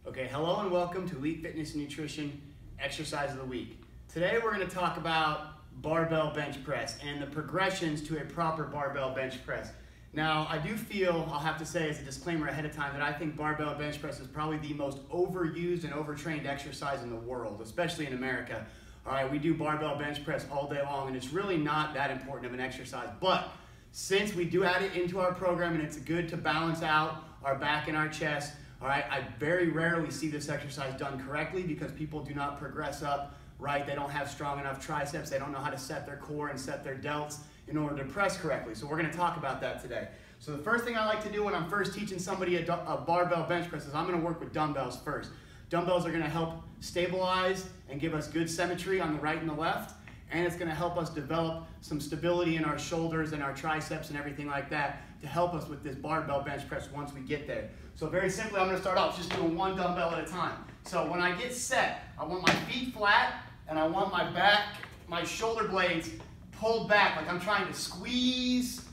Okay, hello and welcome to Elite Fitness and Nutrition Exercise of the Week. Today we're going to talk about barbell bench press and the progressions to a proper barbell bench press. Now, I do feel, I'll have to say as a disclaimer ahead of time, that I think barbell bench press is probably the most overused and overtrained exercise in the world, especially in America. All right, we do barbell bench press all day long and it's really not that important of an exercise, but since we do add it into our program and it's good to balance out our back and our chest, all right, I very rarely see this exercise done correctly because people do not progress up right. They don't have strong enough triceps. They don't know how to set their core and set their delts in order to press correctly. So we're going to talk about that today. So the first thing I like to do when I'm first teaching somebody a barbell bench press is I'm going to work with dumbbells first. Dumbbells are going to help stabilize and give us good symmetry on the right and the left. And it's going to help us develop some stability in our shoulders and our triceps and everything like that to help us with this barbell bench press once we get there. So very simply, I'm going to start off just doing one dumbbell at a time. So when I get set, I want my feet flat and I want my back, my shoulder blades pulled back like I'm trying to squeeze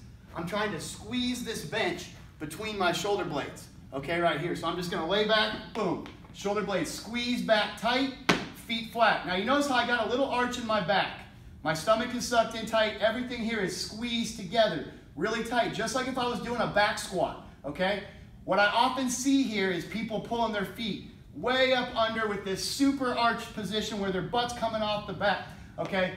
this bench between my shoulder blades. Okay, right here. So I'm just going to lay back, boom, shoulder blades squeeze back tight, feet flat. Now you notice how I got a little arch in my back. My stomach is sucked in tight. Everything here is squeezed together, really tight, just like if I was doing a back squat, okay? What I often see here is people pulling their feet way up under with this super arched position where their butt's coming off the back, okay?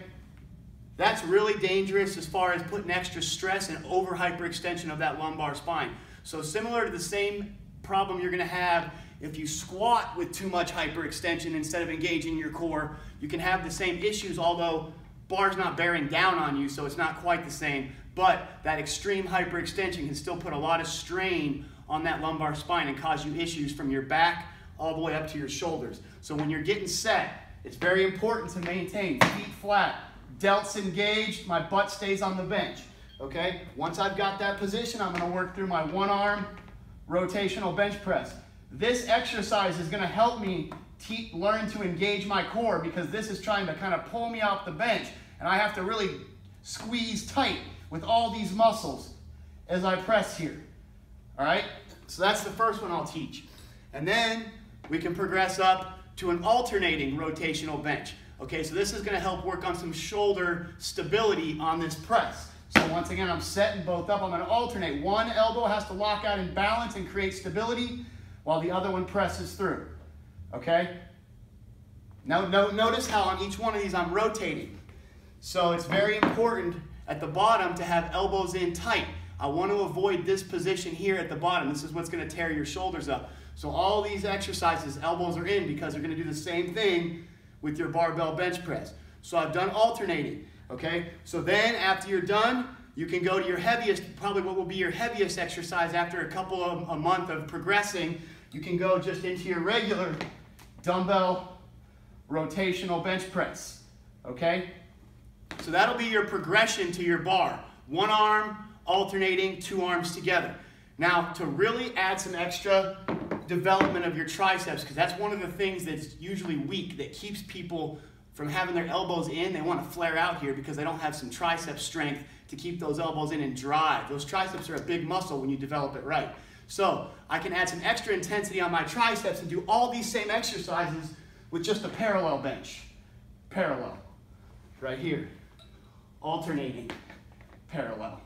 That's really dangerous as far as putting extra stress and over hyperextension of that lumbar spine. So similar to the same problem you're gonna have if you squat with too much hyperextension instead of engaging your core, you can have the same issues, although bar's not bearing down on you, so it's not quite the same, but that extreme hyperextension can still put a lot of strain on that lumbar spine and cause you issues from your back all the way up to your shoulders. So when you're getting set, it's very important to maintain feet flat, delts engaged, my butt stays on the bench, okay? Once I've got that position, I'm gonna work through my one arm rotational bench press. This exercise is gonna help me learn to engage my core because this is trying to kind of pull me off the bench and I have to really squeeze tight with all these muscles as I press here. All right, so that's the first one I'll teach. And then we can progress up to an alternating rotational bench. Okay, so this is gonna help work on some shoulder stability on this press. So once again, I'm setting both up. I'm gonna alternate. One elbow has to lock out in balance and create stability while the other one presses through. Okay? Now notice how on each one of these I'm rotating. So it's very important at the bottom to have elbows in tight. I want to avoid this position here at the bottom. This is what's going to tear your shoulders up. So all these exercises, elbows are in because they're going to do the same thing with your barbell bench press. So I've done alternating, okay? So then after you're done, you can go to your heaviest, probably what will be your heaviest exercise after a month of progressing. You can go just into your regular dumbbell rotational bench press, okay? So that'll be your progression to your bar. One arm, alternating, two arms together. Now, to really add some extra development of your triceps, because that's one of the things that's usually weak, that keeps people from having their elbows in. They want to flare out here because they don't have some tricep strength to keep those elbows in and drive. Those triceps are a big muscle when you develop it right. So I can add some extra intensity on my triceps and do all these same exercises with just a parallel bench. Parallel, right here. Alternating, parallel,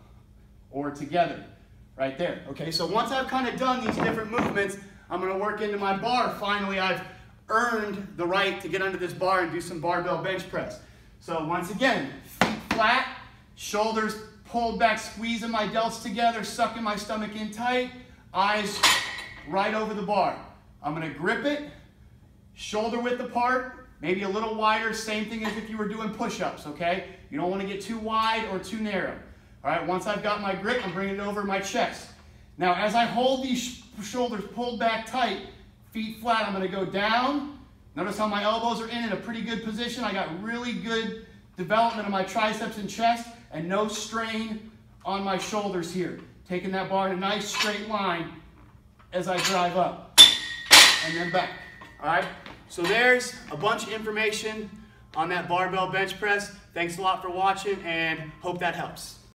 or together, right there. Okay, so once I've kind of done these different movements, I'm going to work into my bar. Finally, I've earned the right to get under this bar and do some barbell bench press. So once again, feet flat, shoulders pulled back, squeezing my delts together, sucking my stomach in tight, eyes right over the bar. I'm going to grip it, shoulder width apart, maybe a little wider, same thing as if you were doing push-ups, okay? You don't want to get too wide or too narrow. All right, once I've got my grip, I'm bringing it over my chest. Now, as I hold these shoulders pulled back tight, feet flat, I'm going to go down. Notice how my elbows are in a pretty good position. I got really good development of my triceps and chest and no strain on my shoulders here. Taking that bar in a nice straight line as I drive up and then back. All right, so there's a bunch of information on that barbell bench press. Thanks a lot for watching and hope that helps.